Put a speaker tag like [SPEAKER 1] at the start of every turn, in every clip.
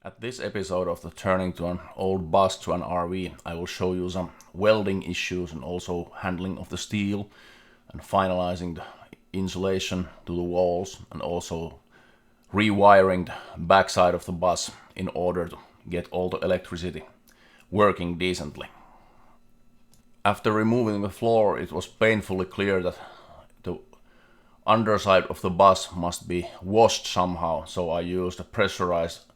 [SPEAKER 1] At this episode of the Turning to an Old Bus to an RV, I will show you some welding issues and also handling of the steel and finalizing the insulation to the walls and also rewiring the backside of the bus in order to get all the electricity working decently. After removing the floor, it was painfully clear that the underside of the bus must be washed somehow, so I used a pressurized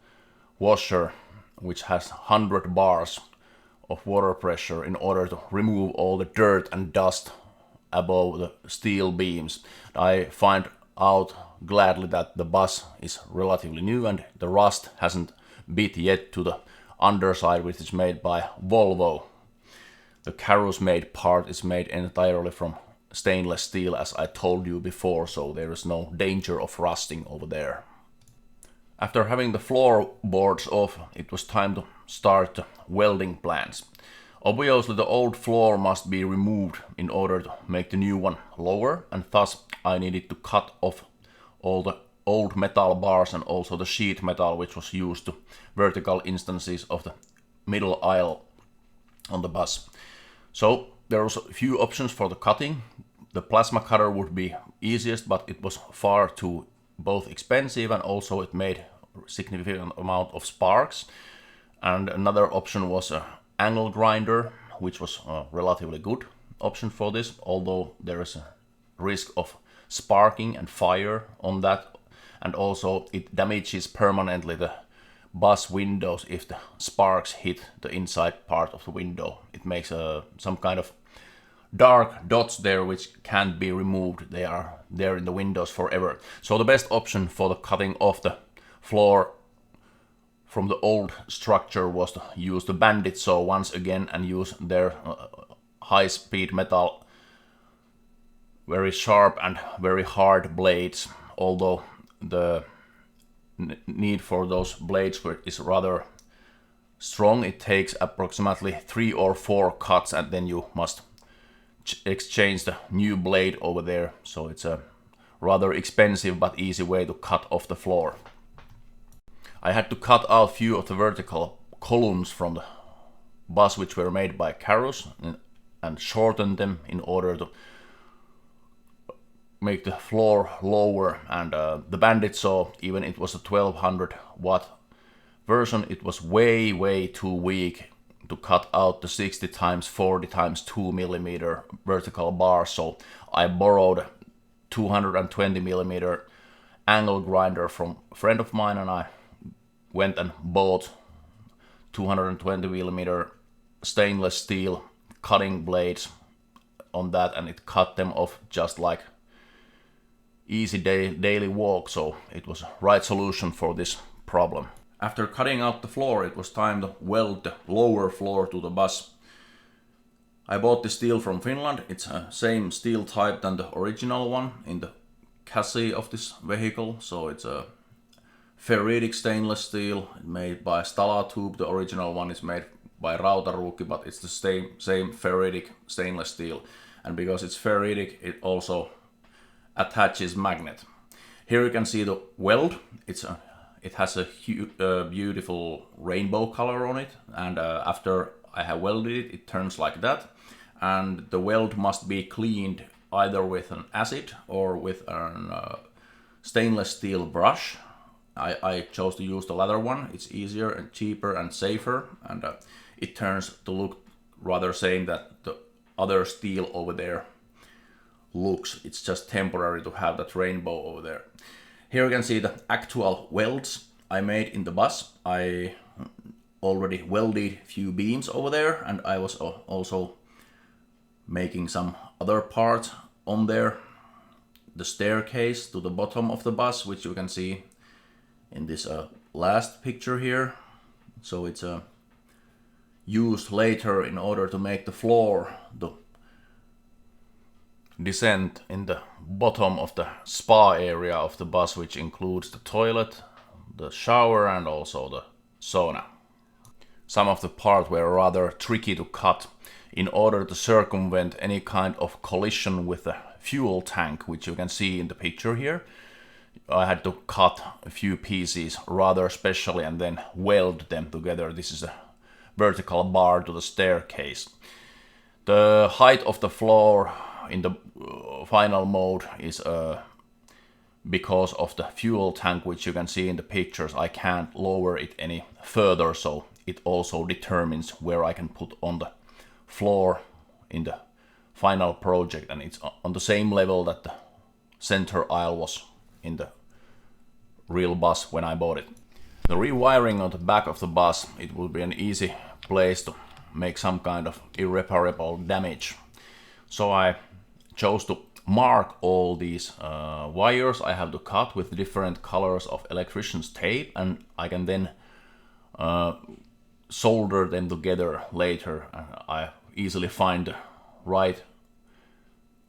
[SPEAKER 1] washer which has 100 bars of water pressure in order to remove all the dirt and dust above the steel beams. I find out gladly that the bus is relatively new and the rust hasn't bit yet to the underside, which is made by Volvo. The Carus made part is made entirely from stainless steel, as I told you before, so there is no danger of rusting over there. After having the floorboards off, it was time to start the welding plans. Obviously the old floor must be removed in order to make the new one lower, and thus I needed to cut off all the old metal bars and also the sheet metal which was used to vertical instances of the middle aisle on the bus. So there was a few options for the cutting. The plasma cutter would be easiest, but it was far too both expensive and also it made significant amount of sparks. And another option was an angle grinder, which was a relatively good option for this, although there is a risk of sparking and fire on that, and also it damages permanently the bus windows if the sparks hit the inside part of the window. It makes some kind of dark dots there which can't be removed. They are there in the windows forever. So the best option for the cutting off the floor from the old structure was to use the bandit saw once again and use their high-speed metal, very sharp and very hard blades, although the need for those blades is rather strong. It takes approximately 3 or 4 cuts and then you must exchange the new blade over there, so it's a rather expensive but easy way to cut off the floor. I had to cut out a few of the vertical columns from the bus which were made by Carus and shorten them in order to make the floor lower, and the bandit saw, even it was a 1200 watt version, it was way too weak to cut out the 60 x 40 x 2 millimeter vertical bar, so I borrowed 220 millimeter angle grinder from a friend of mine and I went and bought 220 millimeter stainless steel cutting blades on that, and it cut them off just like easy daily walk, so it was a right solution for this problem. After cutting out the floor, it was time to weld the lower floor to the bus. I bought the steel from Finland. It's the same steel type than the original one in the chassis of this vehicle, so it's a ferritic stainless steel made by Stalatube. The original one is made by Rautaruukki, but it's the same ferritic stainless steel, and because it's ferritic it also attaches magnet. Here you can see the weld. It has a beautiful rainbow color on it, and after I have welded it, it turns like that. And the weld must be cleaned either with an acid or with a stainless steel brush. I chose to use the latter one. It's easier and cheaper and safer, and it turns to look rather same that the other steel over there looks. It's just temporary to have that rainbow over there. Here you can see the actual welds I made in the bus. I already welded a few beams over there, and I was also making some other parts on there. The staircase to the bottom of the bus, which you can see in this last picture here. So it's used later in order to make the floor the descent in the bottom of the spa area of the bus, which includes the toilet, the shower and also the sauna. Some of the parts were rather tricky to cut in order to circumvent any kind of collision with the fuel tank, which you can see in the picture here. I had to cut a few pieces rather specially and then weld them together. This is a vertical bar to the staircase. The height of the floor in the final mode is because of the fuel tank, which you can see in the pictures. I can't lower it any further, so it also determines where I can put on the floor in the final project, and it's on the same level that the center aisle was in the real bus when I bought it. The rewiring on the back of the bus, it will be an easy place to make some kind of irreparable damage. So I chose to mark all these wires I have to cut with different colors of electrician's tape, and I can then solder them together later. I easily find the right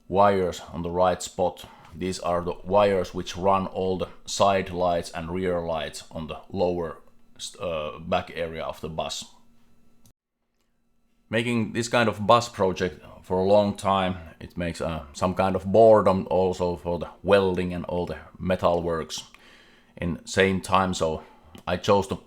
[SPEAKER 1] wires on the right spot. These are the wires which run all the side lights and rear lights on the lower back area of the bus. Making this kind of bus project for a long time, it makes some kind of boredom also for the welding and all the metal works in same time, so I chose to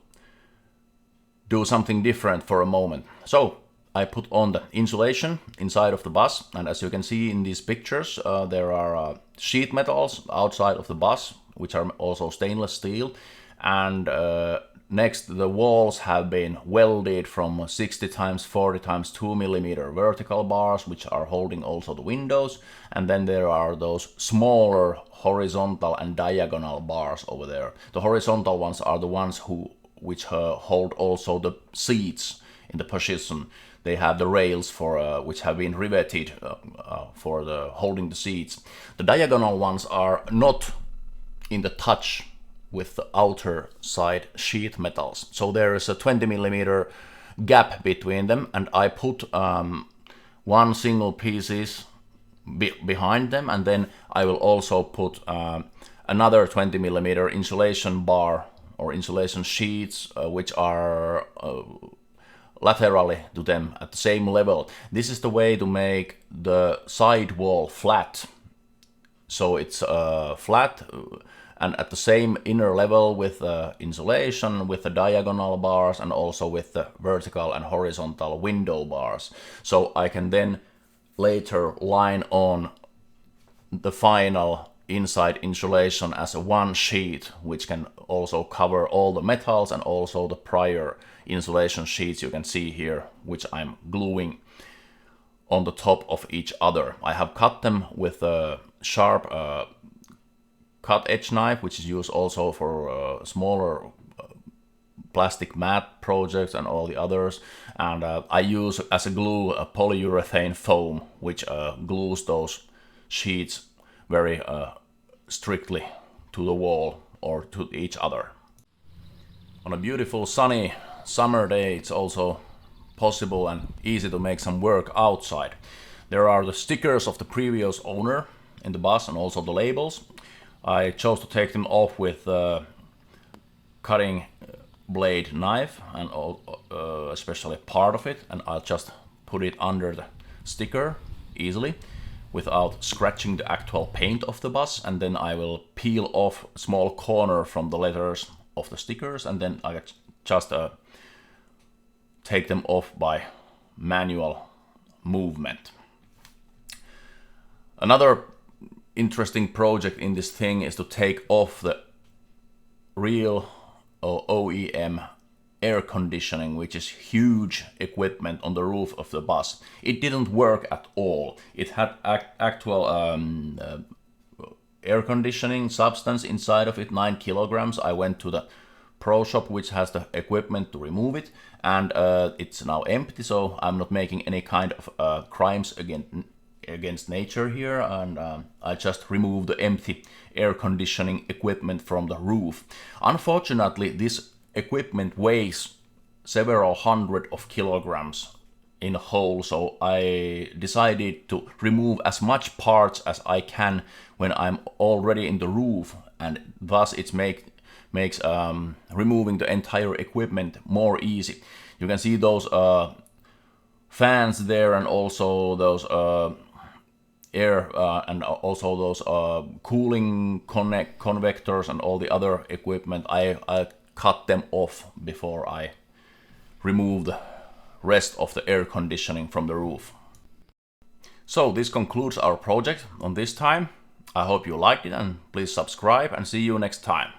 [SPEAKER 1] do something different for a moment. So I put on the insulation inside of the bus, and as you can see in these pictures, there are sheet metals outside of the bus, which are also stainless steel, and next the walls have been welded from 60 times 40 times 2 millimeter vertical bars, which are holding also the windows, and then there are those smaller horizontal and diagonal bars over there. The horizontal ones are the ones which hold also the seats in the position. They have the rails for which have been riveted for the holding the seats. The diagonal ones are not in the touch with the outer side sheet metals, so there is a 20 millimeter gap between them, and I put one single pieces behind them, and then I will also put another 20 millimeter insulation bar or insulation sheets which are laterally to them at the same level. This is the way to make the side wall flat, so it's flat and at the same inner level with the insulation, with the diagonal bars, and also with the vertical and horizontal window bars. So I can then later line on the final inside insulation as a one sheet, which can also cover all the metals and also the prior insulation sheets you can see here, which I'm gluing on the top of each other. I have cut them with a sharp cut edge knife, which is used also for smaller plastic mat projects and all the others, and I use as a glue a polyurethane foam, which glues those sheets very strictly to the wall or to each other. On a beautiful sunny summer day, it's also possible and easy to make some work outside. There are the stickers of the previous owner in the bus and also the labels. I chose to take them off with a cutting blade knife, and especially part of it, and I'll just put it under the sticker easily without scratching the actual paint of the bus, and then I will peel off a small corner from the letters of the stickers, and then I just take them off by manual movement. Another interesting project in this thing is to take off the real OEM air conditioning, which is huge equipment on the roof of the bus. It didn't work at all. It had actual air conditioning substance inside of it, 9 kilograms. I went to the pro shop which has the equipment to remove it, and it's now empty, so I'm not making any kind of crimes against nature here, and I just removed the empty air conditioning equipment from the roof. Unfortunately, this equipment weighs several hundred of kilograms in a whole, so I decided to remove as much parts as I can when I'm already in the roof, and thus it makes removing the entire equipment more easy. You can see those fans there, and also those air and also those cooling convectors and all the other equipment, I cut them off before I remove the rest of the air conditioning from the roof. So this concludes our project on this time. I hope you liked it, and please subscribe and see you next time.